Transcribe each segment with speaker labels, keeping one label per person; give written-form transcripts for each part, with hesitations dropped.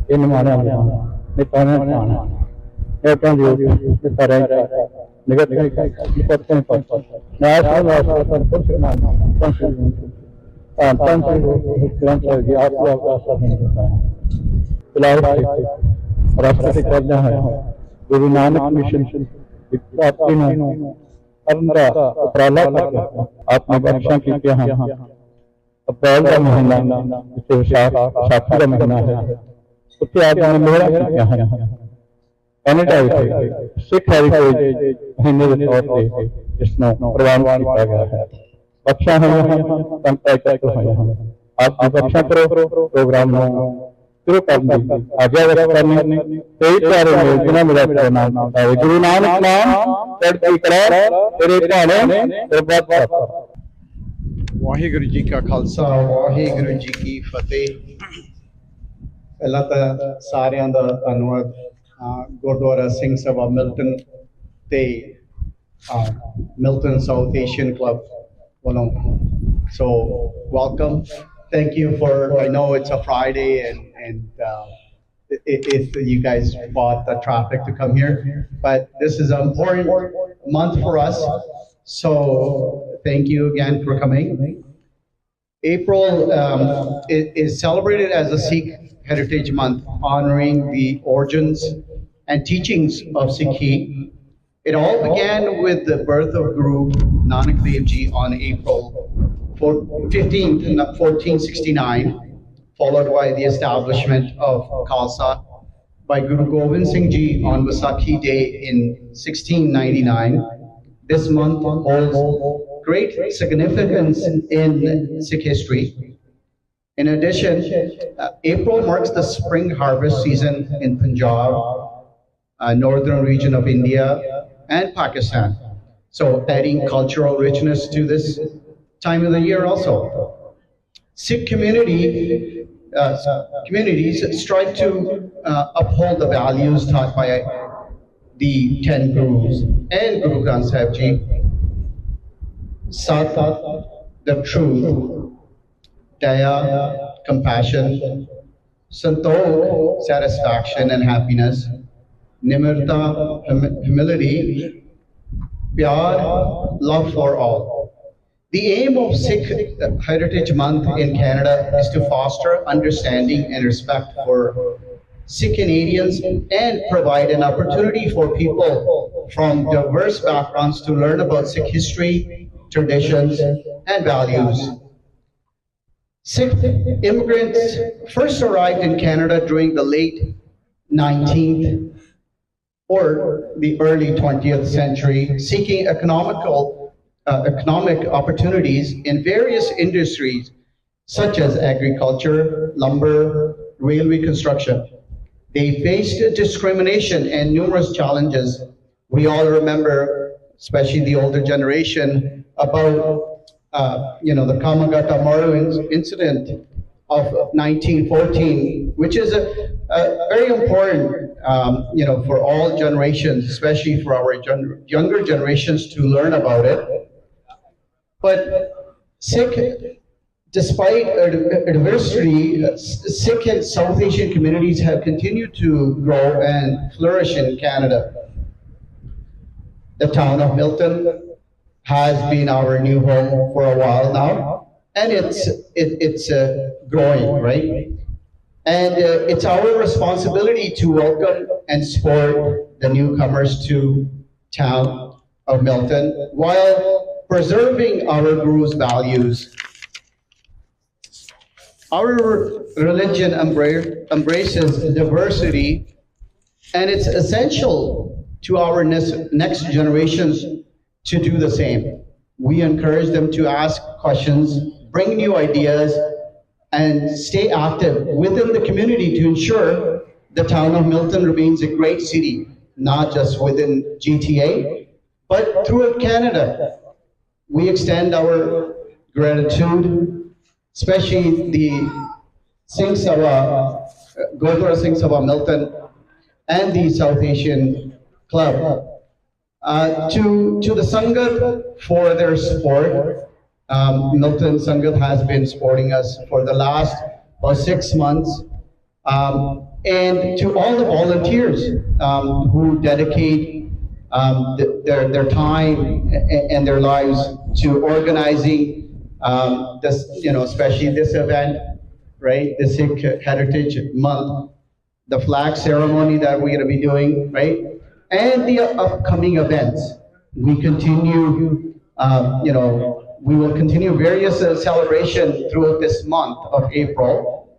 Speaker 1: in Manana, Nipana, Airpan, the Parenta, Negative, the Person, National Person, and country grandson the आपको अवकाश मिलता है फिलहाल राष्ट्रपति करना है गुरु नानक मिशन आपकी अंदर उपराला आपने बख्शा की क्या हम अप्रैल का महीना जिसे साथी का महीना है उससे आपने मेरा क्या है कनाडा सिख हेरिटेज महीने के तौर पर इसमें प्रवान किया गया है बख्शा है पंचायत है आप बख्शा करो प्रोग्राम शुरू कर दी आगे करने कई प्यारे जिन्हें मेरा नाम है गुरु नानक नाम चढ़ती करा तेरे भाने बर्बाद
Speaker 2: वाहिगुरु जी का खालसा वाहिगुरु जी की फतेह। पहला तो सारियां दा धन्नवाद गुरुद्वारा सिंह सभा मिल्टन ते Milton South Asian Club. So welcome. Thank you for, I know it's a Friday and you guys fought the traffic to come here, but this is an important month for us. So thank you again for coming. April is celebrated as a Sikh Heritage Month, honoring the origins and teachings of Sikhi. It all began with the birth of Guru Nanak Dev Ji on April 15th, 1469, followed by the establishment of Khalsa by Guru Gobind Singh Ji on Vaisakhi Day in 1699. This month holds great significance in Sikh history. In addition, April marks the spring harvest season in Punjab, northern region of India, and Pakistan. So adding cultural richness to this time of the year also. Sikh communities strive to uphold the values taught by the 10 Gurus and Guru Granth Sahib Ji. Sat, the truth, Daya, compassion, Santokh, satisfaction and happiness, Nimirta, humility, Pyar, love for all. The aim of Sikh Heritage Month in Canada is to foster understanding and respect for Sikh Canadians and provide an opportunity for people from diverse backgrounds to learn about Sikh history, traditions, and values. Sikh immigrants first arrived in Canada during the late 19th or the early 20th century, seeking economic opportunities in various industries such as agriculture, lumber, railway construction. They faced discrimination and numerous challenges. We all remember, especially the older generation, about the Kamagata Maru incident of 1914, which is a very important, for all generations, especially for our younger generations to learn about it. But Sikh, despite adversity, Sikh and South Asian communities have continued to grow and flourish in Canada. The town of Milton has been our new home for a while now, and it's growing, right? And it's our responsibility to welcome and support the newcomers to town of Milton while preserving our Guru's values. Our religion embraces diversity, and it's essential to our next generations to do the same. We encourage them to ask questions, bring new ideas, and stay active within the community to ensure the town of Milton remains a great city, not just within GTA, but throughout Canada. We extend our gratitude, especially the Singh Sabha, Gurdwara Singh Sabha Milton, and the South Asian Club, to the Sangat for their support. Milton Sangat has been supporting us for the last 6 months. And to all the volunteers who dedicate their time and their lives to organizing this, especially this event, right? The Sikh Heritage Month, the flag ceremony that we're going to be doing, right? And the upcoming events. We continue, we will continue various celebration throughout this month of April.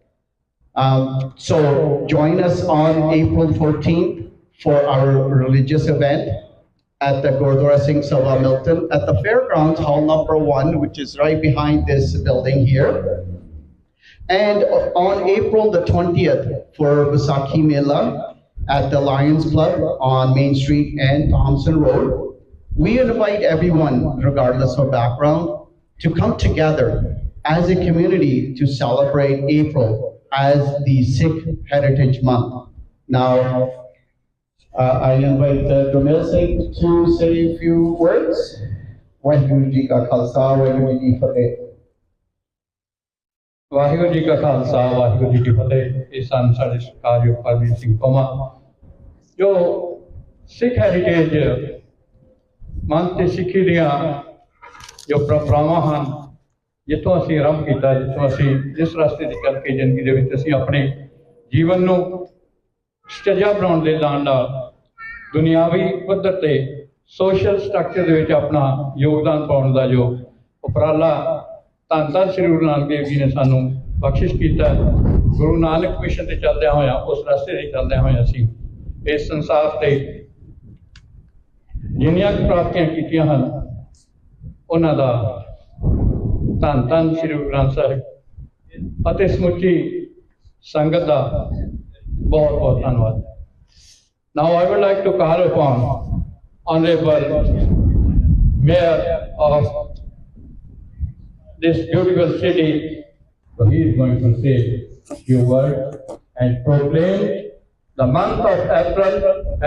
Speaker 2: So join us on April 14th for our religious event at the Gurdwara Singh Sabha Milton at the Fairgrounds Hall number 1, which is right behind this building here. And on April the 20th for Vaisakhi Mela at the Lions Club on Main Street and Thompson Road. We invite everyone, regardless of background, to come together as a community to celebrate April as the Sikh Heritage Month. Now, I invite Gurmil Singh to say a few words. Waheguru Ji Ka Khalsa, Waheguru Ji Ki Fateh.
Speaker 1: Waheguru ji ਕਾ ਖਾਲਸਾ ਵਾਹਿਗੁਰੂ ਜੀ ਕੀ ਫਤਿਹ। ਇਹ ਸਨ ਸਾਡੇ ਸਤਿਕਾਰਯੋਗ ਪਰਮਜੀਤ ਸਿੰਘ ਪੰਮਾ ਜੋ ਸਿੱਖ heritage month ਤੇ ਸਿੱਖੀ ਦੀਆਂ ਜੋ ਪਰੰਪਰਾਵਾਂ ਹਨ, ਜਿੱਥੋਂ ਅਸੀਂ ਆਰੰਭ ਕੀਤਾ, ਜਿੱਥੋਂ ਅਸੀਂ ਜਿਸ ਰਸਤੇ ਤੇ ਚੱਲ ਕੇ ਜ਼ਿੰਦਗੀ ਦੇ ਵਿੱਚ ਅਸੀਂ ਆਪਣੇ ਜੀਵਨ ਨੂੰ ਸਟੇਜਾ ਬਣਾਉਣ ਦੇ ਨਾਲ ਦੁਨਿਆਵੀ ਪੱਧਰ ਤੇ ਸੋਸ਼ਲ ਸਟਰਕਚਰ ਦੇ ਵਿੱਚ ਆਪਣਾ ਯੋਗਦਾਨ ਪਾਉਣ ਦਾ ਜੋ ਉਪਰਾਲਾ ਧੰਨ ਧੰਨ ਸ੍ਰੀ ਗੁਰੂ ਨਾਨਕ ਦੇਵ ਜੀ ਨੇ ਸਾਨੂੰ ਬਖਸ਼ਿਸ਼ ਕੀਤਾ। ਗੁਰੂ ਨਾਨਕ ਮਿਸ਼ਨ ਤੇ ਚੱਲਦਿਆਂ ਹੋਇਆਂ, ਉਸ ਰਸਤੇ ਤੇ ਚੱਲਦਿਆਂ ਹੋਇਆਂ ਅਸੀਂ ਇਸ ਸੰਸਾਰ ਤੇ ਜਿੰਨੀਆਂ ਪ੍ਰਾਪਤੀਆਂ ਕੀਤੀਆਂ ਹਨ, ਉਹਨਾਂ ਦਾ ਧੰਨ ਧੰਨ ਸ੍ਰੀ ਗੁਰੂ ਗ੍ਰੰਥ ਸਾਹਿਬ ਅਤੇ ਸਮੁੱਚੀ ਸੰਗਤ ਦਾ ਬਹੁਤ ਬਹੁਤ ਧੰਨਵਾਦ। Now I would like to call upon Honorable Mayor of this beautiful city, so he is going to say a few words and proclaim the month of April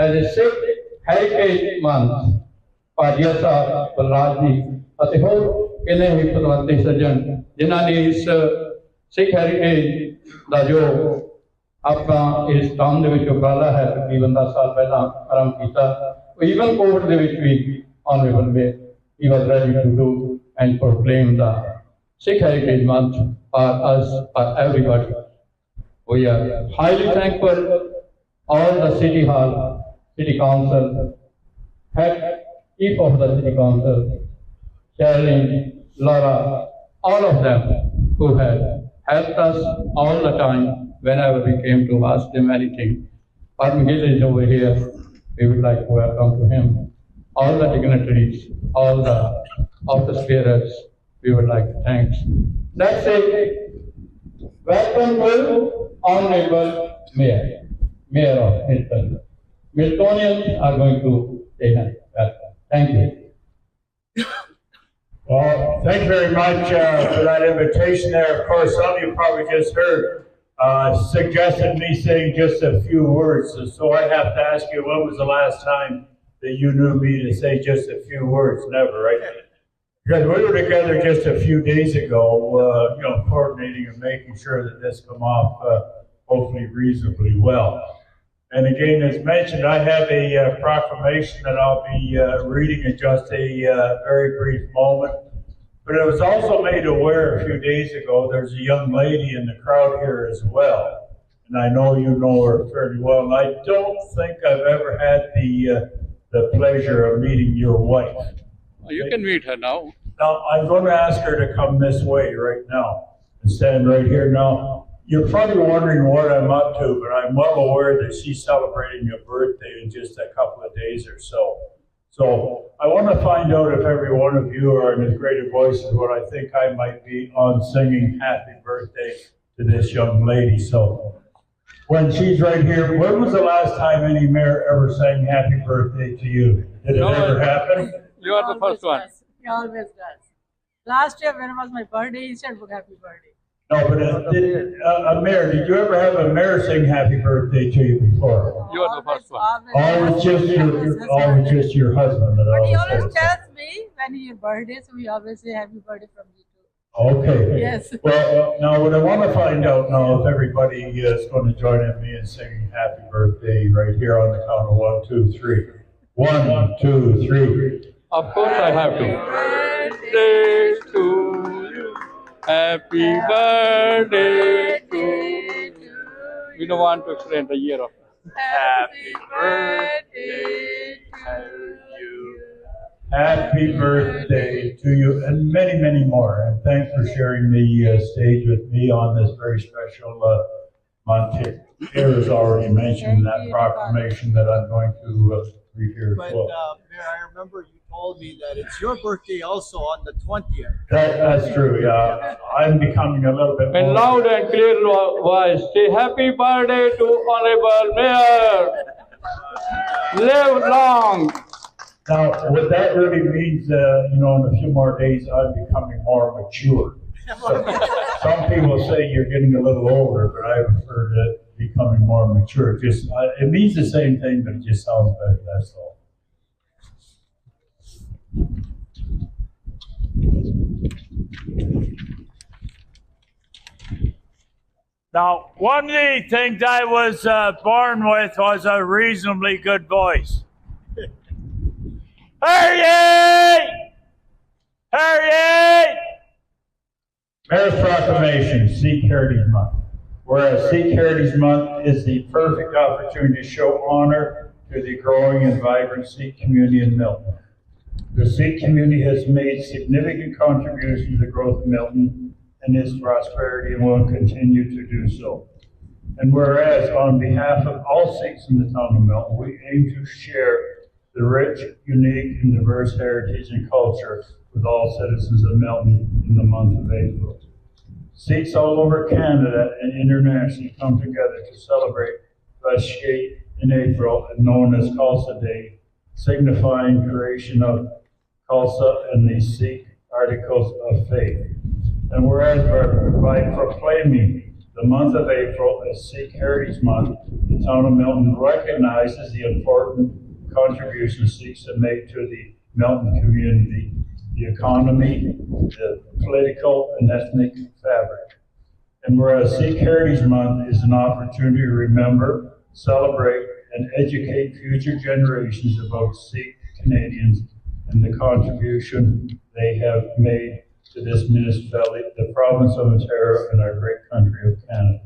Speaker 1: as a Sikh Heritage Month. Padia Sahib, Balraj ji, ਅਤੇ ਹੋਰ ਕਿੰਨੇ ਹੀ ਪਤਵੰਤੇ ਸੱਜਣ ਜਿਨ੍ਹਾਂ ਨੇ ਇਸ ਸਿੱਖ heritage ਦਾ ਜੋ ਆਪਾਂ ਇਸ ਟਾਊਨ ਦੇ ਵਿੱਚ ਉਪਰਾਲਾ ਹੈ ਤਕਰੀਬਨ 10 ਸਾਲ ਪਹਿਲਾਂ ਆਰੰਭ ਕੀਤਾ। ਈਵਨ ਕੋਵਿਡ ਦੇ ਵਿੱਚ ਵੀ Honorable Mayor, he was ready to do and proclaim the Sikh Heritage Month for us, for everybody. We are highly thankful all the City Hall, City Council, head chief of the City Council, Charlene, Laura, all of them who have helped us all the time whenever we came to ask them anything. Parmgil is over here. We would like to welcome to him all the dignitaries, all the office bearers. We would like to thank. Let's say welcome to Honorable Mayor, Mayor of Milton. Miltonians are going to say welcome. Thank you.
Speaker 3: Well, thank you very much for that invitation there. Of course, some of you probably just heard, suggested me saying just a few words. So I have to ask you, when was the last time that you knew me to say just a few words? Never, right? Because we were together just a few days ago, coordinating and making sure that this come off hopefully reasonably well. And again, as mentioned, I have a proclamation that I'll be reading in just a very brief moment. But I was also made aware a few days ago there's a young lady in the crowd here as well. And I know you know her fairly well. And I don't think I've ever had the pleasure of meeting your wife.
Speaker 1: You can meet her now.
Speaker 3: Now, I'm going to ask her to come this way right now and stand right here. Now, you're probably wondering what I'm up to, but I'm well aware that she's celebrating a birthday in just a couple of days or so. So I want to find out if every one of you are in as great a voice as what I think I might be on singing happy birthday to this young lady. So when she's right here, when was the last time any mayor ever sang happy birthday to you? Did it ever happen?
Speaker 1: You are the first one.
Speaker 4: He always does. Last year, when it was my birthday, he said, happy birthday.
Speaker 3: No, but mayor, did you ever have a mayor sing happy birthday to you before?
Speaker 1: You are the first one.
Speaker 3: Always just your husband.
Speaker 4: But he always tells me when it's your birthday, so we always say happy birthday from you too.
Speaker 3: Okay.
Speaker 4: Yes.
Speaker 3: Well, now what I want to find out now if everybody is going to join in me in singing happy birthday right here on the count of 1, 2, 3. 1, 2, 3.
Speaker 1: Of course I have to. Birthday to you. Happy birthday to you. We don't want to explain the year of.
Speaker 4: Happy birthday to you.
Speaker 3: Happy birthday to you, and many, many more. And thanks for sharing the stage with me on this very special month here. Here has already mentioned that proclamation that I'm going to read here as
Speaker 5: But
Speaker 3: well.
Speaker 5: Mayor, I remember you told me that it's your birthday also on the 20th.
Speaker 3: That's true, yeah. I'm becoming a little bit
Speaker 1: In
Speaker 3: more.
Speaker 1: loud and clear voice, say happy birthday to Honorable Mayor. Live long.
Speaker 3: Now, what that really means, in a few more days, I'm becoming more mature. So, some people say you're getting a little older, but I prefer to becoming more mature. Just it means the same thing, but it just sounds better. That's all. Now, one of the things I was born with was a reasonably good voice. Harriet! Harriet! Mayor's Proclamation, Sikh Heritage Month. Whereas Sikh Heritage Month is the perfect opportunity to show honor to the growing and vibrant Sikh community in Milton. The Sikh community has made significant contributions to the growth of Milton and its prosperity and will continue to do so. And whereas on behalf of all Sikhs in the town of Milton, we aim to share the rich, unique, and diverse heritage and culture with all citizens of Milton in the month of April. Sikhs all over Canada and internationally come together to celebrate Vaishnavi in April, and known as Khalsa Day, signifying creation of Khalsa and the Sikh Articles of Faith. And whereas by proclaiming the month of April as Sikh Heritage Month, the town of Milton recognizes the important contributions Sikhs have made to the Milton community, the economy, the political and ethnic fabric. And whereas Sikh Heritage Month is an opportunity to remember, celebrate, and educate future generations about Sikh Canadians and the contribution they have made to this municipality, the province of Ontario, and our great country of Canada.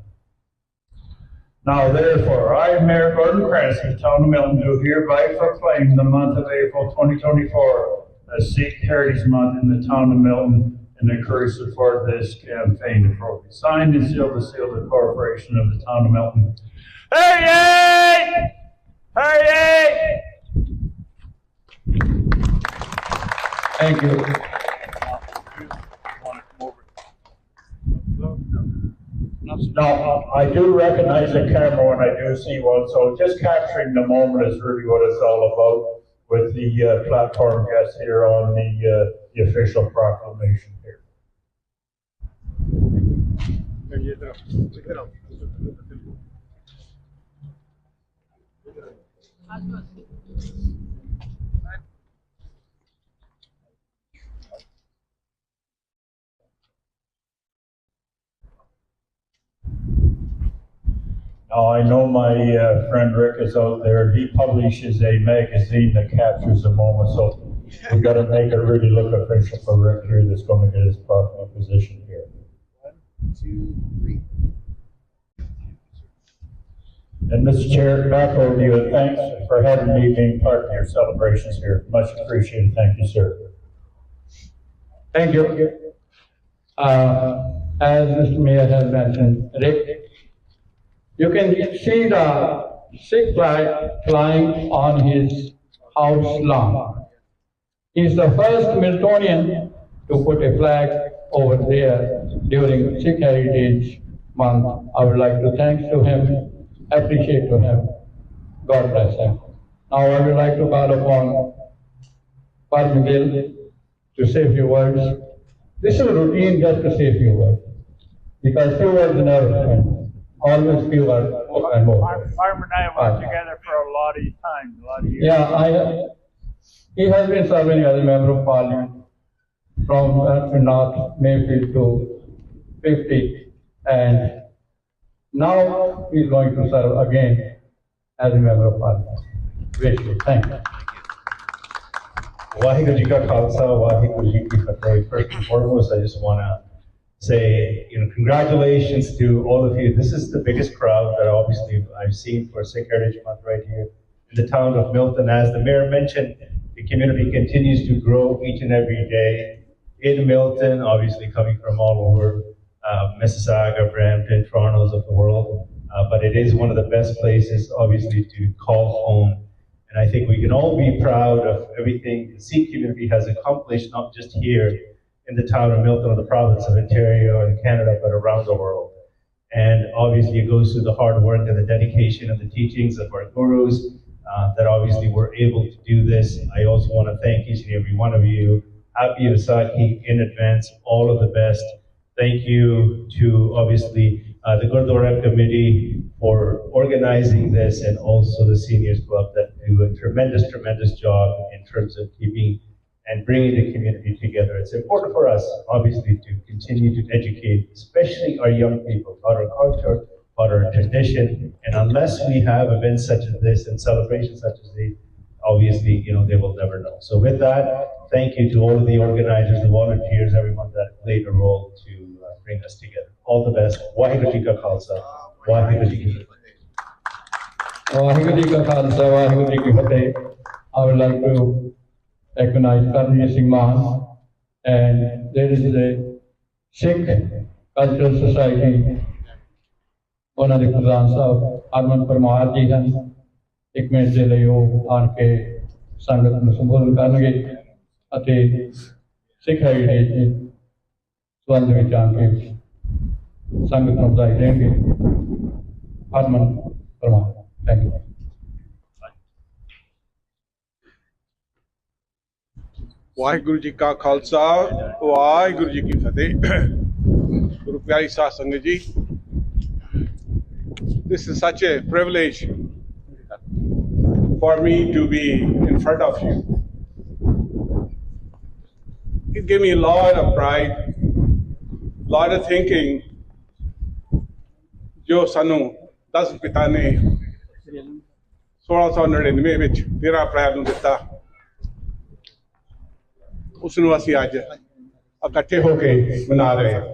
Speaker 3: Now, therefore, I, Mayor Gordon Cranston, of the town of Milton, do hereby proclaim the month of April 2024 as Sikh Heritage Month in the town of Milton and encourage support of this campaign. Signed and sealed the seal of the corporation of the town of Milton. Hurry! Hurry!
Speaker 1: Thank you.
Speaker 3: Now, I do recognize a camera when I do see one, so just capturing the moment is really what it's all about with the platform guests here on the official proclamation here. Now, I know my friend Rick is out there. He publishes a magazine that captures the moment, so we've got to make it really look official for Rick here that's going to get his proper position here.
Speaker 5: 1, 2, 3.
Speaker 3: And Mr. Chair, back over to you, and thanks for having me being part of your celebrations here. Much appreciated. Thank you, sir.
Speaker 1: Thank you. As Mr. Mayor has mentioned, Rick, you can see the Sikh flag flying on his house lawn. He's the first Miltonian to put a flag over there during Sikh Heritage Month. I would like to thank to him, appreciate to him. God bless him. Now I would like to call upon Pat McGill to say a few words. This is a routine just to say a few words, because few words never end. Always few words and more.
Speaker 3: Farmer and I have worked together for a lot of time, a lot of years.
Speaker 1: Yeah, he has been serving as a member of parliament from North Mayfield to 50, and now he's going to serve again as a member of parliament. Wish you. Thank you.
Speaker 6: Waheguru Ji Ka Khalsa, Waheguru Ji Ki Fateh. First and foremost, I just want to say, congratulations to all of you. This is the biggest crowd that obviously I've seen for Sikh Heritage Month right here in the town of Milton. As the mayor mentioned, the community continues to grow each and every day in Milton, obviously coming from all over Mississauga, Brampton, Toronto's of the world. But it is one of the best places, obviously, to call home. And I think we can all be proud of everything the Sikh community has accomplished, not just here in the town of Milton or the province of Ontario and Canada, but around the world. And obviously it goes through the hard work and the dedication and the teachings of our gurus that obviously were able to do this. I also want to thank each and every one of you. Happy Vaisakhi in advance, all of the best. Thank you to obviously the Gurdwara Committee for organizing this, and also the Seniors Club that do a tremendous, tremendous job in terms of keeping and bringing the community together. It's important for us, obviously, to continue to educate, especially our young people, about our culture, about our tradition. And unless we have events such as this and celebrations such as these, obviously, they will never know. So with that, thank you to all of the organizers, the volunteers, everyone that played a role to bring us together. All the best. Waheguru Ji Ka Khalsa. Waheguru Ji Ki Fateh.
Speaker 1: Waheguru Ji Ka Khalsa, Waheguru Ji Ki Fateh. I would like to recognize Karnveer Singh Maan, and there is a Sikh Cultural Society. ਉਹਨਾਂ ਦੇ ਪ੍ਰਧਾਨ ਸਾਹਿਬ ਹਰਮਨ ਪਰਮਾਰ ਜੀ ਹਨ। ਇੱਕ minute ਦੇ ਲਈ ਉਹ ਆਣ ਕੇ ਸੰਗਤ ਨੂੰ ਸੰਬੋਧਨ ਕਰਨਗੇ ਅਤੇ ਸਿੱਖ ਹੈਰੀਟੇਜ ਦੇ ਸੰਬੰਧ ਵਿੱਚ ਆਣ ਕੇ ਸੰਗਤ ਨੂੰ ਵਧਾਈ ਦੇਣਗੇ। ਹਰਮਨ ਪਰਮਾਰ, ਥੈਂਕ ਯੂ।
Speaker 7: ਵਾਹਿਗੁਰੂ ਜੀ ਕਾ ਖਾਲਸਾ, ਵਾਹਿਗੁਰੂ ਜੀ ਕੀ ਫਤਿਹ। ਗੁਰੂ ਪਿਆਰੀ ਸਾਧ ਸੰਗਤ ਜੀ, this is such a privilege for me to be in front of you. It gave me a lot of pride, lot of thinking. ਜੋ ਸਾਨੂੰ 10 ਪਿਤਾ ਨੇ 1699 ਵਿੱਚ 13 ਅਪ੍ਰੈਲ ਨੂੰ ਦਿੱਤਾ, ਉਸ ਨੂੰ ਅਸੀਂ ਅੱਜ ਇਕੱਠੇ ਹੋ ਕੇ ਮਨਾ ਰਹੇ ਹਾਂ।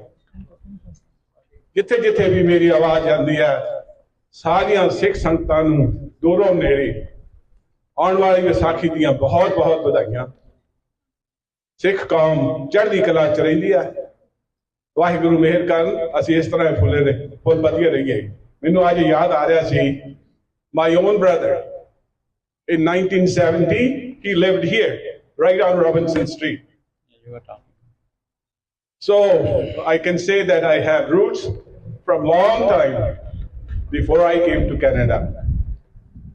Speaker 7: ਜਿੱਥੇ ਜਿੱਥੇ ਵੀ ਮੇਰੀ ਆਵਾਜ਼ ਆਉਂਦੀ ਹੈ, ਸਾਰੀਆਂ ਸਿੱਖ ਸੰਗਤਾਂ ਨੂੰ ਦੂਰੋਂ ਨੇੜੇ ਆਉਣ ਵਾਲੀ ਵਿਸਾਖੀ ਦੀਆਂ ਬਹੁਤ ਬਹੁਤ ਵਧਾਈਆਂ। ਸਿੱਖ ਕੌਮ ਚੜ੍ਹਦੀ ਕਲਾ ਚ ਰਹਿੰਦੀ ਹੈ। ਵਾਹਿਗੁਰੂ ਮਿਹਰ ਕਰਨ, ਅਸੀਂ ਇਸ ਤਰ੍ਹਾਂ ਫੁੱਲ ਵਧੀਆ ਰਹੀਏ। ਮੈਨੂੰ ਅੱਜ ਯਾਦ ਆ ਰਿਹਾ ਸੀ, my own brother in 1970 he lived here right on Robinson Street. So I can say that I have roots from long time before I came to Canada.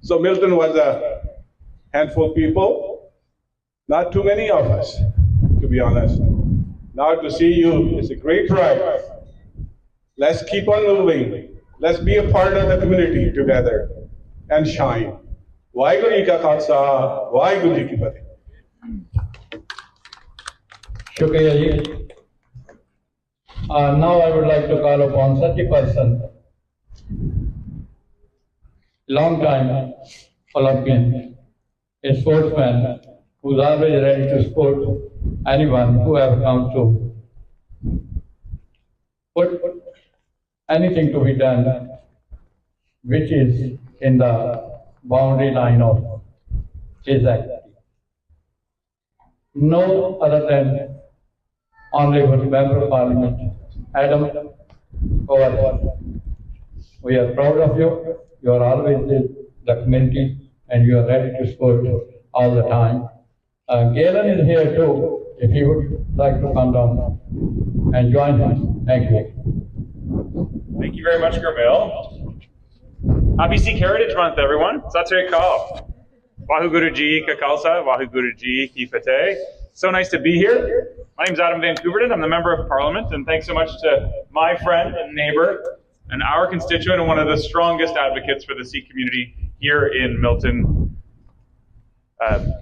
Speaker 7: So Milton was a handful of people, not too many of us, to be honest. Now to see you is a great pride. Let's keep on moving. Let's be a part of the community together and shine. Vaheguru Ji Ka Khalsa, Vaheguru Ji Ki Fateh.
Speaker 1: Shukriya ji. Now I would like to call upon such a person, long time Olympian, a sportsman who's always ready to support anyone who ever comes to put anything to be done which is in the boundary line of his activity. No other than Honorable Member of Parliament Adam Howard. We are proud of you. You are always with the community and you are ready to support all the time. Galen is here too, if he would like to come down and join us. Thank you.
Speaker 8: Thank you very much, Gurmail. Happy Sikh Heritage Month, everyone. Sat Sri Akal. Waheguru Ji Ka Khalsa, Waheguru Ji Ki Fateh. So nice to be here. My name is Adam Van Couverton. I'm the Member of Parliament, and thanks so much to my friend and neighbor and our constituent and one of the strongest advocates for the Sikh community here in Milton,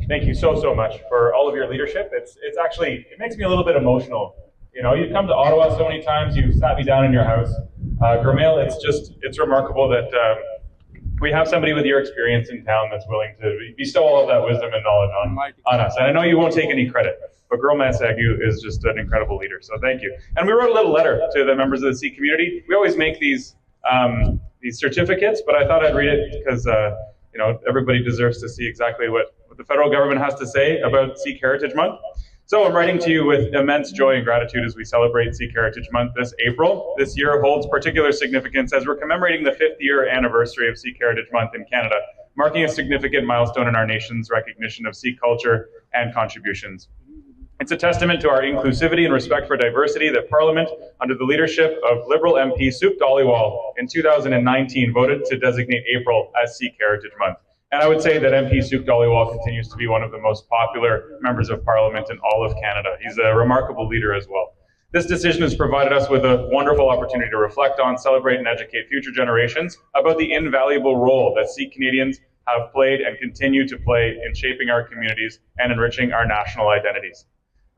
Speaker 8: Thank you so much for all of your leadership. It's actually, it makes me a little bit emotional. You know, you've come to Ottawa so many times, you've sat me down in your house. Gurmail, it's remarkable that we have somebody with your experience in town that's willing to bestow all of that wisdom and knowledge on us. And I know you won't take any credit, but Gurmail Sagu is just an incredible leader, so thank you. And we wrote a little letter to the members of the Sikh community. We always make these certificates, but I thought I'd read it because you know, everybody deserves to see exactly what the federal government has to say about Sikh Heritage Month. So I'm writing to you with immense joy and gratitude as we celebrate Sikh Heritage Month this April. This year holds particular significance as we're commemorating the 5th year anniversary of Sikh Heritage Month in Canada, marking a significant milestone in our nation's recognition of Sikh culture and contributions. It's a testament to our inclusivity and respect for diversity that Parliament, under the leadership of Liberal MP Sup Dhaliwal in 2019, voted to designate April as Sikh Heritage Month. And I would say that MP Sup Dhaliwal continues to be one of the most popular members of Parliament in all of Canada. He's a remarkable leader as well. This decision has provided us with a wonderful opportunity to reflect on, celebrate, and educate future generations about the invaluable role that Sikh Canadians have played and continue to play in shaping our communities and enriching our national identities.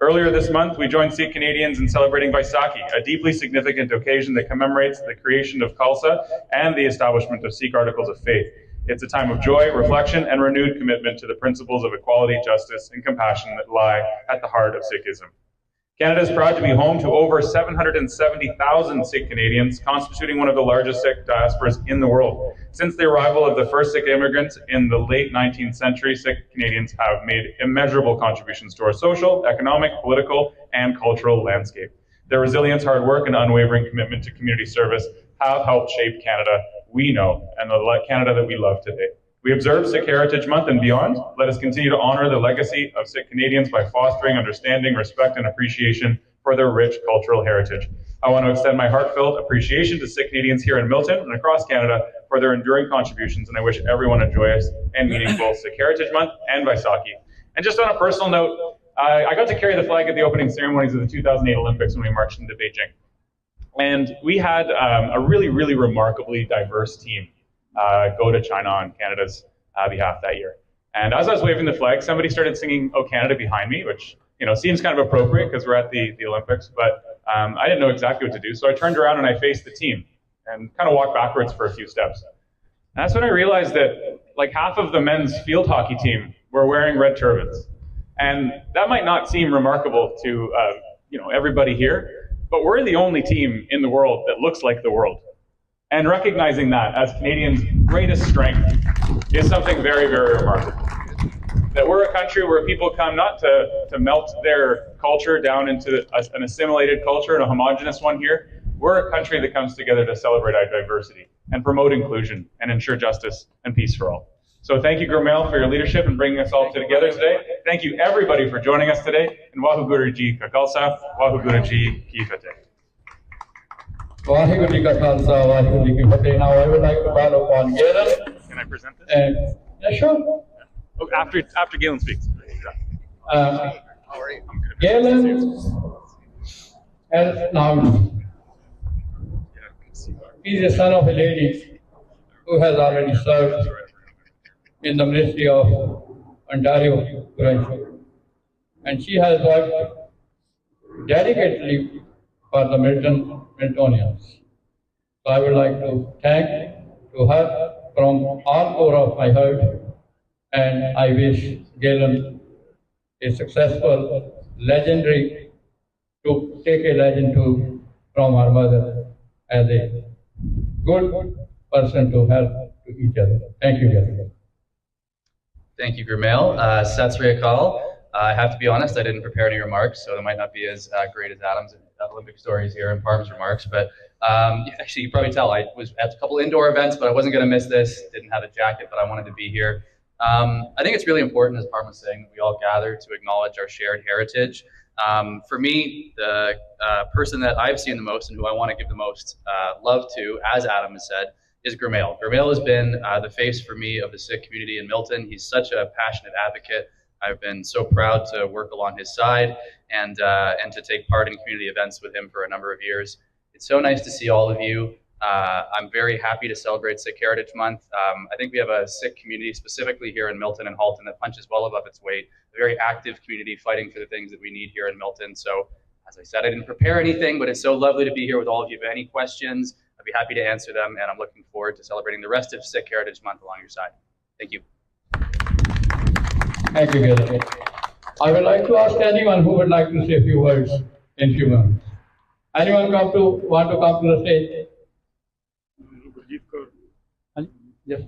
Speaker 8: Earlier this month, we joined Sikh Canadians in celebrating Vaisakhi, a deeply significant occasion that commemorates the creation of Khalsa and the establishment of Sikh articles of faith. It's a time of joy, reflection, and renewed commitment to the principles of equality, justice, and compassion that lie at the heart of Sikhism. Canada is proud to be home to over 770,000 Sikh Canadians, constituting one of the largest Sikh diasporas in the world. Since the arrival of the first Sikh immigrants in the late 19th century, Sikh Canadians have made immeasurable contributions to our social, economic, political, and cultural landscape. Their resilience, hard work, and unwavering commitment to community service have helped shape Canada we know and the Canada that we love today. We observe Sikh Heritage Month and beyond. Let us continue to honor the legacy of Sikh Canadians by fostering understanding, respect, and appreciation for their rich cultural heritage. I want to extend my heartfelt appreciation to Sikh Canadians here in Milton and across Canada for their enduring contributions, and I wish everyone a joyous and meaningful Sikh Heritage Month and Vaisakhi. And just on a personal note, I got to carry the flag at the opening ceremonies of the 2008 Olympics when we marched into Beijing. And we had a really remarkably diverse team go to China on Canada's behalf that year. And as I was waving the flag, somebody started singing "O Canada" behind me, which seems kind of appropriate because we're at the Olympics, but I didn't know exactly what to do. So I turned around and I faced the team and kind of walked backwards for a few steps. And that's when I realized that like half of the men's field hockey team were wearing red turbans. And that might not seem remarkable to everybody here, but we're the only team in the world that looks like the world. And recognizing that as Canadians' greatest strength is something very remarkable. That we're a country where people come not to melt their culture down into an assimilated culture and a homogenous one here. We're a country that comes together to celebrate our diversity and promote inclusion and ensure justice and peace for all. So thank you, Gurmail, for your leadership and bringing us all together today. Thank you, everybody, for joining us today. And Waheguru Ji Ka Khalsa, Waheguru Ji Ki Fateh.
Speaker 1: Waheguru Ji Ka Khalsa, Waheguru Ji Ki Fateh. Now I would like to call upon Galen.
Speaker 8: Can I present this?
Speaker 1: Yeah, sure.
Speaker 8: Oh, after Galen speaks.
Speaker 1: Galen has now, he's the son of a lady who has already served in the Ministry of Ontario, Provincial. And she has worked dedicatedly for the Miltonians. So I would like to thank to her from all core of my heart, and I wish Galen a successful, legendary, to take a legend to from her mother as a good person to help to each other. Thank you, Galen.
Speaker 9: Thank you, Gurmail. Sat Sri Akal. I have to be honest, I didn't prepare any remarks, so they might not be as great as Adam's Olympic stories here and Parm's remarks, but actually you probably tell I was at a couple indoor events, but I wasn't going to miss this. Didn't have a jacket, but I wanted to be here. I think it's really important, as Parm was saying, that we all gather to acknowledge our shared heritage. For me, the person that I've seen the most and who I want to give the most love to, as Adam has said, is Gurmail. Gurmail has been the face for me of the Sikh community in Milton. He's such a passionate advocate. I've been so proud to work along his side and to take part in community events with him for a number of years. It's so nice to see all of you. I'm very happy to celebrate Sikh Heritage Month. I think we have a Sikh community specifically here in Milton and Halton that punches well above its weight, a very active community fighting for the things that we need here in Milton. So as I said, I didn't prepare anything, but it's so lovely to be here with all of you. If you have any questions, I'd be happy to answer them, and I'm looking forward to celebrating the rest of Sikh Heritage Month along your side. Thank you.
Speaker 10: Thank you, Gil. I would like to ask anyone who would like to say a few words in few minutes. Anyone want to come to the stage? Yes.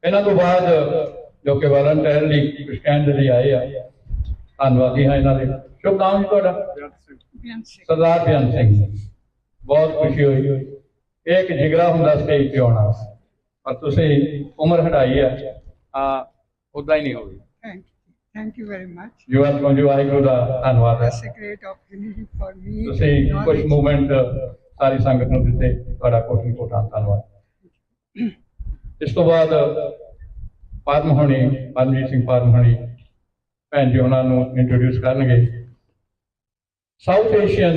Speaker 10: ਇਹਨਾਂ ਤੋਂ ਬਾਅਦ ਜੋ ਕਿ ਵਾਲੰਟੀਅਰਲੀ ਕੁਝ ਕਹਿਣ ਦੇ ਲਈ ਆਏ ਆ, ਧੰਨਵਾਦੀ ਹਾਂ ਇਹਨਾਂ ਦੇ। ਸ਼ੁਭ ਨਾਮ ਜੀ ਤੁਹਾਡਾ? ਸਰਦਾਰ ਬੇਅੰਤ ਸਿੰਘ। ਬਹੁਤ ਖੁਸ਼ੀ ਹੋਈ। ਇਹ ਇੱਕ ਜਿਗਰਾ ਹੁੰਦਾ ਸਟੇਜ ਤੇ ਆਉਣਾ, ਪਰ ਤੁਸੀਂ ਉਮਰ ਹਟਾਈ ਹੈ, ਉਦਾਂ ਹੀ ਨਹੀਂ ਹੋਈ।
Speaker 11: Thank you very much.
Speaker 10: ਜੋ ਆਤਮਾ ਜੋ ਵਾਹਿਗੁਰੂ ਦਾ ਧੰਨਵਾਦ ਹੈ।
Speaker 11: That's a great opportunity for me.
Speaker 10: ਤੁਸੀਂ ਕੁਝ ਮੂਵਮੈਂਟ ਸਾਰੀ ਸੰਗਤ ਨੂੰ ਦਿੱਤੇ, ਤੁਹਾਡਾ ਕੋਟਨ ਕੋਟਾਂ ਧੰਨਵਾਦ। ਇਸ ਤੋਂ ਬਾਅਦ ਪਰਮ ਹੋਣੀ, ਪਰਮਜੀਤ ਸਿੰਘ ਪਰਮ ਹੋਣੀ ਭੈਣ ਜੀ ਉਹਨਾਂ ਨੂੰ ਇੰਟਰੋਡਿਊਸ ਕਰਨਗੇ। ਸਾਊਥ ਏਸ਼ੀਅਨ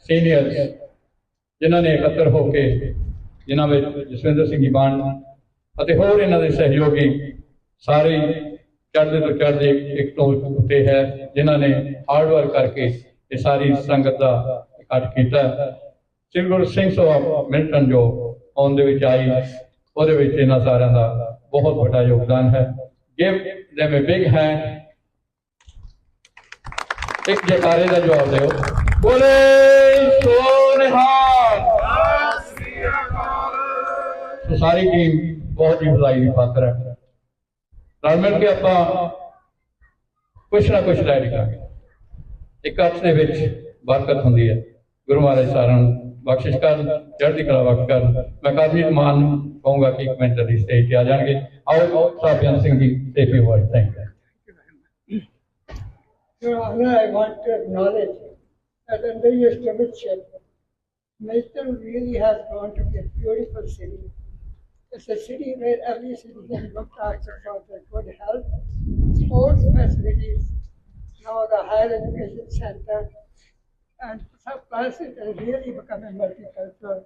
Speaker 10: ਸੀਨੀਅਰਸ ਜਿਨ੍ਹਾਂ ਨੇ ਇਕੱਤਰ ਹੋ ਕੇ, ਜਿਨ੍ਹਾਂ ਵਿੱਚ ਜਸਵਿੰਦਰ ਸਿੰਘ ਈਬਾਨ ਅਤੇ ਹੋਰ ਇਹਨਾਂ ਦੇ ਸਹਿਯੋਗੀ ਸਾਰੇ ਚੜ੍ਹਦੇ ਤੋਂ ਚੜ੍ਹਦੇ ਇੱਕ ਤੋਂ ਉੱਤੇ ਹੈ, ਜਿਨ੍ਹਾਂ ਨੇ ਹਾਰਡ ਵਰਕ ਕਰਕੇ ਇਹ ਸਾਰੀ ਸੰਗਤ ਦਾ ਇਕੱਠ ਕੀਤਾ। ਸ੍ਰੀ ਗੁਰੂ ਸਿੰਘ ਸਭਾ ਮਿਲਟਨ ਜੋ ਆਉਣ ਦੇ ਵਿੱਚ ਆਈ, ਉਹਦੇ ਵਿੱਚ ਇਹਨਾਂ ਸਾਰਿਆਂ ਦਾ ਬਹੁਤ ਵੱਡਾ ਯੋਗਦਾਨ ਹੈ। Give them a big hand। ਇੱਕ ਜੈਕਾਰੇ ਦਾ ਜਵਾਬ ਦਿਓ, ਬੋਲੇ ਸੋ ਨਿਹਾਲ। ਸੋ ਸਾਰੀ ਟੀਮ ਬਹੁਤ ਹੀ ਵਧਾਈ ਦੀ ਪਾਤਰ ਹੈ। ਰਲ ਮਿਲ ਕੇ ਆਪਾਂ ਕੁਛ ਨਾ ਕੁਛ ਲੈ ਕਰਾਂਗੇ। ਇਕੱਠ ਦੇ ਵਿੱਚ ਬਰਕਤ ਹੁੰਦੀ ਹੈ। ਗੁਰੂ ਮਹਾਰਾਜ ਸਾਰਿਆਂ ਨੂੰ ਬਖਸ਼ਿਸ਼ ਕਰਨ, ਚੜ੍ਹਦੀ ਕਲਾ ਬਖਸ਼ ਕਰਨ। ਮੈਂ ਕਾਜ਼ੀ ਮਾਨ ਨੂੰ ਕਹੂੰਗਾ ਕਿ ਇੱਕ ਮਿੰਟ ਦੀ ਸਟੇਜ ਤੇ ਆ ਜਾਣਗੇ। ਆਓ ਸਾਬਿਆਨ ਸਿੰਘ ਜੀ ਸੇਫੀ ਵਰਡ। Thank you.
Speaker 11: Your Honor, I want to acknowledge that under your stewardship, Milton really has grown to be a beautiful city. It's a city where every citizen looked after for their good health, sports facilities, now the higher education center, and plus it has really become a multicultural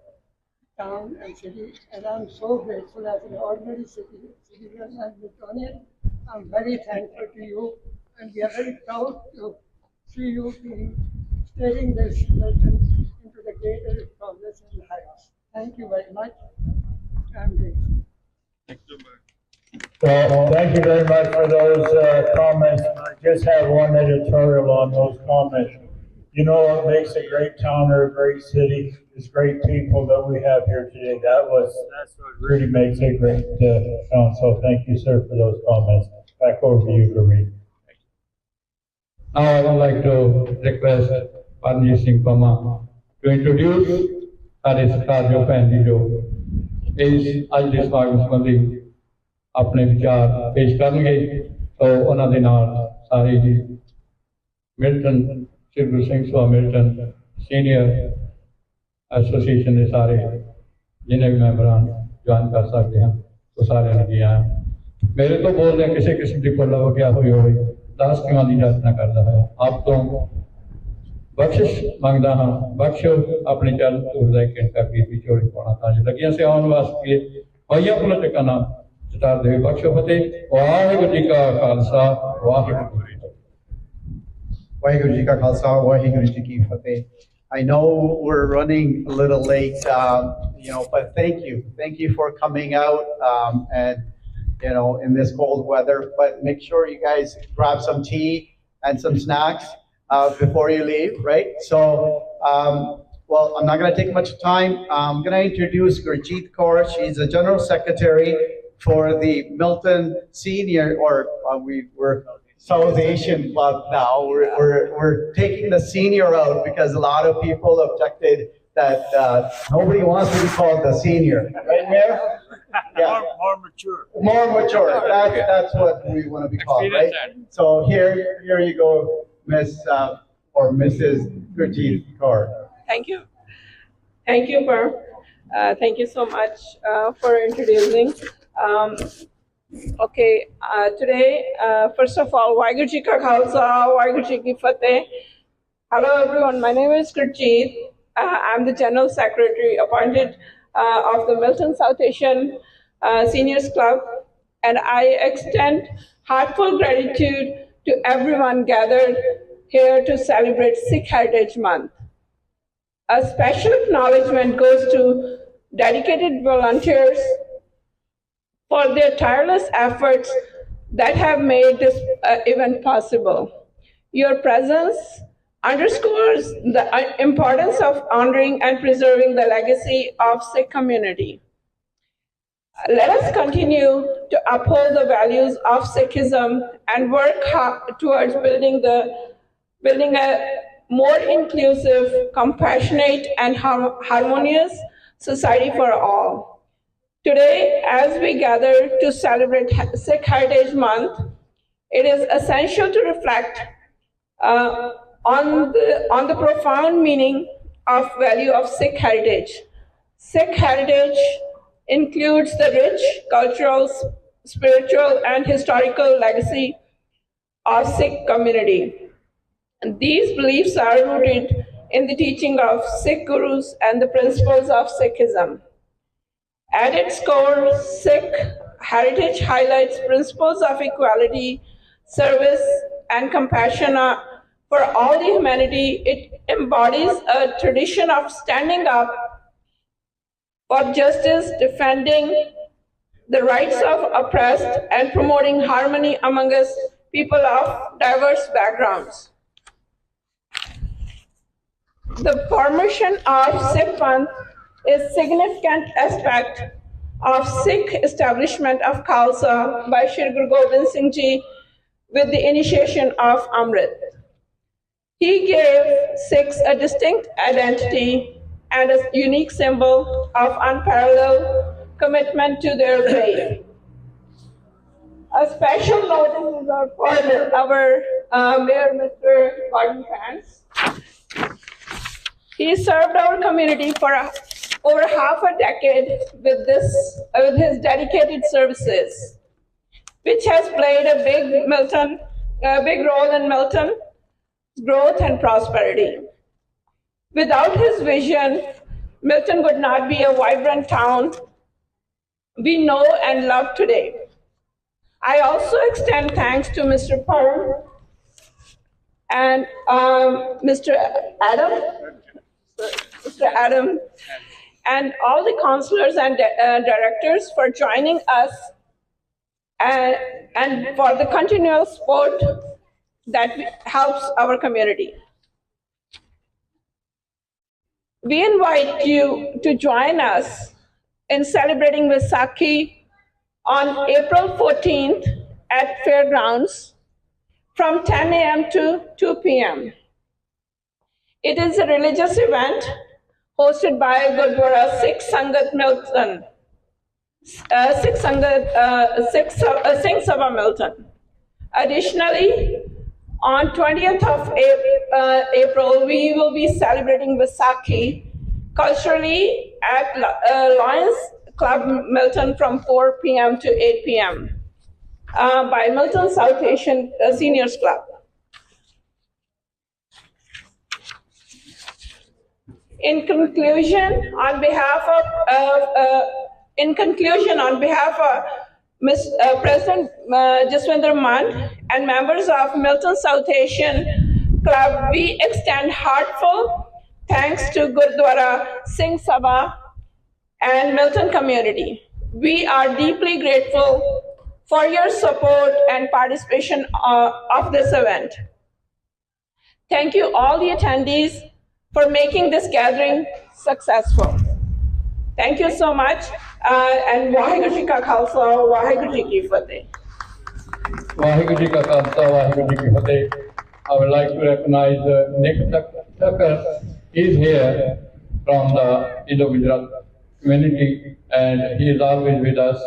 Speaker 11: town and city. And I'm so grateful as an ordinary citizen and Miltonian. I'm very thankful to you, and we are very proud to see you steering this Milton into the greater progress and heights. Thank you very much. I'm grateful.
Speaker 3: Well, thank you very much for those comments. I just have one editorial on those comments. You know what makes a great town or a great city is great people that we have here today. That's what really makes a great town. So thank you, sir, for those comments. Back over to you, Gurmeet.
Speaker 10: Now I would like to request Parmjit Singh Pama to introduce ਸਾਡੇ ਸਤਿਕਾਰਯੋਗ ਭੈਣ ਜੀ ਜੋ ਇਸ ਅੱਜ ਦੇ ਸਮਾਗਮ ਸੰਬੰਧੀ ਆਪਣੇ ਵਿਚਾਰ ਪੇਸ਼ ਕਰਨਗੇ। तो ਉਹਨਾਂ ਦੇ ਨਾਲ ਸਾਰੇ ਜੀ ਮਿਲਟਨ ਸ੍ਰੀ Guru Singh Sabha Milton senior association ਦੇ ਸਾਰੇ ਜਿੰਨੇ ਵੀ ਮੈਂਬਰਾਂ ਜੁਆਇਨ ਕਰ ਸਕਦੇ ਹਨ, ਉਹ ਸਾਰਿਆਂ ਨੂੰ ਜੀ ਆਇਆਂ। ਮੇਰੇ ਤੋਂ ਬੋਲਦੇ ਕਿਸੇ ਕਿਸਮ ਦੀ ਕੋਈ ਲਵਕਿਆ ਹੋਈ ਹੋਵੇ ਦਾਸ ਕਿਵਾਂ ਦੀ ਯਾਤਨਾ ਕਰਦਾ ਹੋਇਆ ਆਪ ਤੋਂ ਬਖਸ਼ਿਸ਼ ਮੰਗਦਾ ਹਾਂ। ਬਖਸ਼ੋ ਆਪਣੇ ਚਰਨ ਧੂੜ ਦਾ ਇੱਕ ਘੰਟਾ ਕੀਤੀ ਚੋਰੀ ਪਾਉਣਾ ਤਾਂ ਜੋ ਲੱਗੀਆਂ ਸੇਵਾਵਾਂ ਵਾਸਤੇ ਹੋਈਆਂ ਪੁਲਟ ਕਨਾ ਚਟਾਰ ਦੇ ਬਖਸ਼ੋ ਫਤਿਹ। ਵਾਹਿਗੁਰੂ ਜੀ ਕਾ ਖਾਲਸਾ ਵਾਹਿਗੁਰੂ ਜੀ ਕੀ ਫਤਿਹ।
Speaker 2: Waheguru Ji Ka Khalsa, Waheguru Ji Ki Fateh. I know we're running a little late, but thank you for coming out, and in this cold weather. But make sure you guys grab some tea and some snacks before you leave, right? So, well, I'm not going to take much time. I'm going to introduce Gurjeet Kaur. She's the General Secretary for the Milton Senior, or we're South Asian Club now. We're taking the senior out because a lot of people objected that nobody wants to be called the senior, right, Mayor? Yeah.
Speaker 3: More mature.
Speaker 2: More mature. That's what we want to be called, right? So here you go, Miss or Mrs. Gurjeet Kaur.
Speaker 12: Thank you. Thank you, Parm. Thank you so much for introducing. Okay, today, first of all, Waheguru Ji Ka Khalsa, Waheguru Ji Ki Fateh. Hello everyone, my name is Gurjeet. I'm the General Secretary appointed of the Milton South Asian Seniors Club, and I extend heartfelt gratitude to everyone gathered here to celebrate Sikh Heritage Month. A special acknowledgement goes to dedicated volunteers for their tireless efforts that have made this event possible. Your presence underscores the importance of honoring and preserving the legacy of Sikh community. Let us continue to uphold the values of Sikhism and work towards building a more inclusive, compassionate, and harmonious society for all. Today, as we gather to celebrate Sikh Heritage Month, it is essential to reflect on the profound meaning of value of Sikh heritage. Sikh heritage includes the rich cultural, spiritual, and historical legacy of Sikh community. These beliefs are rooted in the teaching of Sikh gurus and the principles of Sikhism. At its core, Sikh heritage highlights principles of equality, service, and compassion for all the humanity. It embodies a tradition of standing up for justice, defending the rights of oppressed, and promoting harmony among us people of diverse backgrounds. The formation of Sikh Panth is a significant aspect of Sikh establishment of Khalsa by Shri Guru Gobind Singh Ji with the initiation of Amrit. He gave Sikhs a distinct identity and a unique symbol of unparalleled commitment to their faith. A special notice is for our Mayor, Mr. Gordon Pants. He served our community for over half a decade with his dedicated services, which has played a big role in Milton's growth and prosperity. Without his vision, Milton would not be a vibrant town we know and love today. I also extend thanks to Mr. Param and Mr. Adam, and all the counselors and directors for joining us and for the continual support that helps our community. We invite you to join us in celebrating Vaisakhi on April 14th at Fairgrounds from 10 a.m. to 2 p.m. It is a religious event hosted by Gurdwara Sikh Sangat Milton, Singh Sabha Milton. Additionally, on 20th of April, we will be celebrating Vaisakhi culturally at Lions Club Milton from 4 p.m. to 8 p.m. By Milton South Asian Seniors Club. In conclusion, on behalf of President Jaswinder Mann and members of Milton South Asian Club, we extend heartfelt thanks to Gurdwara Singh Sabha and Milton community. We are deeply grateful for your support and participation of this event. Thank you all the attendees for making this gathering successful. Thank you so much, and Waheguru Ji Ka Khalsa, Waheguru Ji Ki Fateh.
Speaker 10: Waheguru Ji Ka Khalsa, Waheguru Ji Ki Fateh. I would like to recognize Nick Thakkar. He is here from the Indo-Gujarat community, and he is always with us.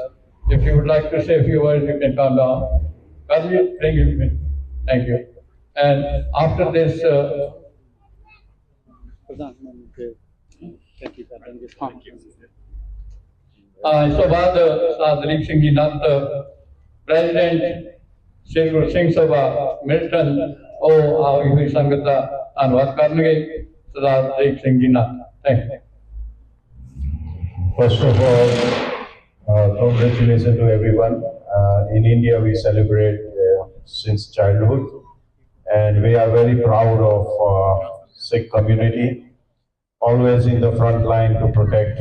Speaker 10: If you would like to say a few words, you can come down. Bring him in. Thank you. And after this, ਇਸ ਤੋਂ ਬਾਅਦ ਸਰਦਾਰ ਦਲੀਪ ਸਿੰਘ ਜੀ ਨੱਤ president Shri Guru Singh Sabha Milton ਉਹ ਆਈ ਹੋਈ ਸੰਗਤ ਦਾ ਧੰਨਵਾਦ ਕਰਨਗੇ। Sardar Deep Singh Ji Nath. Thank you.
Speaker 6: First of all, congratulations to everyone. In India, we celebrate since childhood, and we are very proud of Sikh community, always in the front line to protect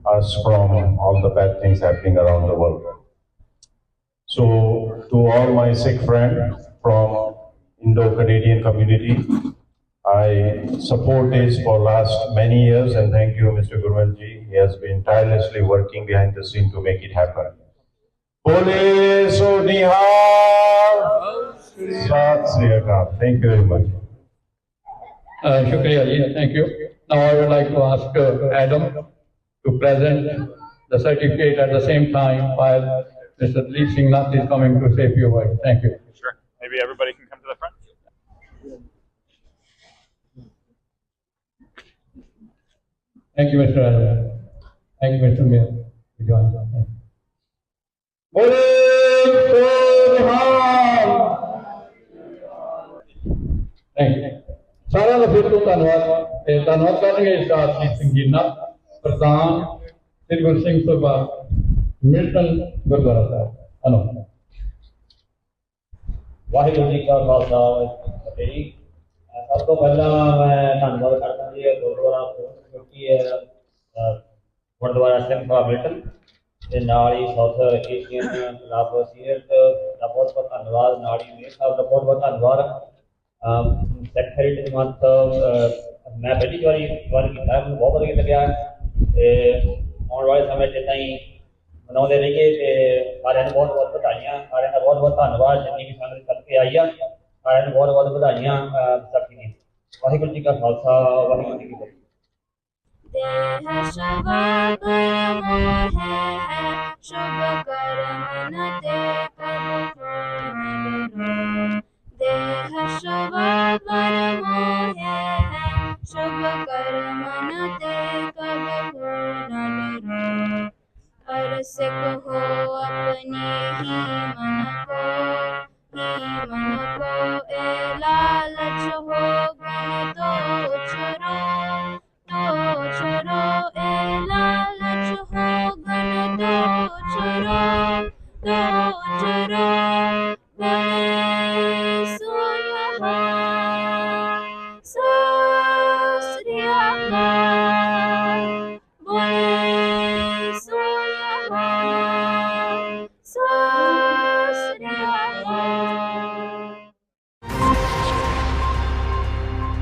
Speaker 6: us from all the bad things happening around the world. So, to all my Sikh friends from Indo-Canadian community, I support this for last many years, and thank you, Mr. Gurwal ji. He has been tirelessly working behind the scene to make it happen. Bole so nihar, Sat Sri Akal. Thank you very much.
Speaker 10: Shukriya ji, thank you. Now I would like to ask Adam to present the certificate at the same time while Mr. Deep Singh Nath is coming to say a few words. Thank you.
Speaker 8: Sure. Maybe everybody can come to the front.
Speaker 10: Thank you, Mr. Adam. Thank you, Mr. Mayor, for joining us. Thank you. ਸਾਰਿਆਂ ਦਾ ਫਿਰ ਤੋਂ ਧੰਨਵਾਦ ਤੇ ਧੰਨਵਾਦ ਕਰਨਗੇ ਇਸ਼ਾਰਦੀਪ ਸਿੰਘ ਜੀ ਨਾਥ ਪ੍ਰਧਾਨ ਸ੍ਰੀ Guru Singh Sabha Milton Gurdwara ਸਾਹਿਬ ਧੰਨਵਾਦ।
Speaker 13: ਵਾਹਿਗੁਰੂ ਜੀ ਕਾ ਖਾਲਸਾ ਵਾਹਿਗੁਰੂ ਜੀ ਕੀ ਫਤਿਹ। ਸਭ ਤੋਂ ਪਹਿਲਾਂ ਮੈਂ ਧੰਨਵਾਦ ਕਰਦਾ ਜੀ ਗੁਰਦੁਆਰਾ ਕਿਉਂਕਿ ਗੁਰਦੁਆਰਾ ਸਿੰਘ ਸਭਾ ਮਿਲਟਨ ਤੇ ਨਾਲ ਹੀ ਸਾਊਥ ਏਸ਼ੀਅਨ ਕਲੱਬ ਸੀਨੀਅਰ ਦਾ ਬਹੁਤ ਬਹੁਤ ਧੰਨਵਾਦ। ਨਾਲ ਹੀ ਮੇਰ ਸਾਹਿਬ ਦਾ ਬਹੁਤ ਬਹੁਤ ਧੰਨਵਾਦ। ਸੈਕਟਰੀ ਦੇ ਮੰਤ ਮੈਂ ਪਹਿਲੀ ਵਾਰੀ ਕੀਤਾ, ਮੈਨੂੰ ਬਹੁਤ ਵਧੀਆ ਲੱਗਿਆ ਤੇ ਆਉਣ ਵਾਲੇ ਸਮੇਂ 'ਚ ਇੱਦਾਂ ਹੀ ਮਨਾਉਂਦੇ ਰਹੀਏ ਤੇ ਸਾਰਿਆਂ ਨੂੰ ਬਹੁਤ ਬਹੁਤ ਵਧਾਈਆਂ। ਸਾਰਿਆਂ ਦਾ ਬਹੁਤ ਬਹੁਤ ਧੰਨਵਾਦ ਜਿੰਨੀ ਵੀ ਸੰਗਤ ਕਰਕੇ ਆਈ ਆ, ਸਾਰਿਆਂ ਨੂੰ ਬਹੁਤ ਬਹੁਤ ਵਧਾਈਆਂ ਵਿਸਾਖੀ ਦੀਆਂ। ਵਾਹਿਗੁਰੂ ਜੀ ਕਾ ਖਾਲਸਾ ਵਾਹਿਗੁਰੂ ਜੀ ਕੀ ਫਤਿਹ।
Speaker 14: देह शुभ कर्म है शुभ कर्म न दे कब देह शुभ कर्म है शुभ कर्म न दे कब अरस कहो अपने ही मन को ए लालच हो गन तो छुरो ए लालच हो गन तो छुरो गन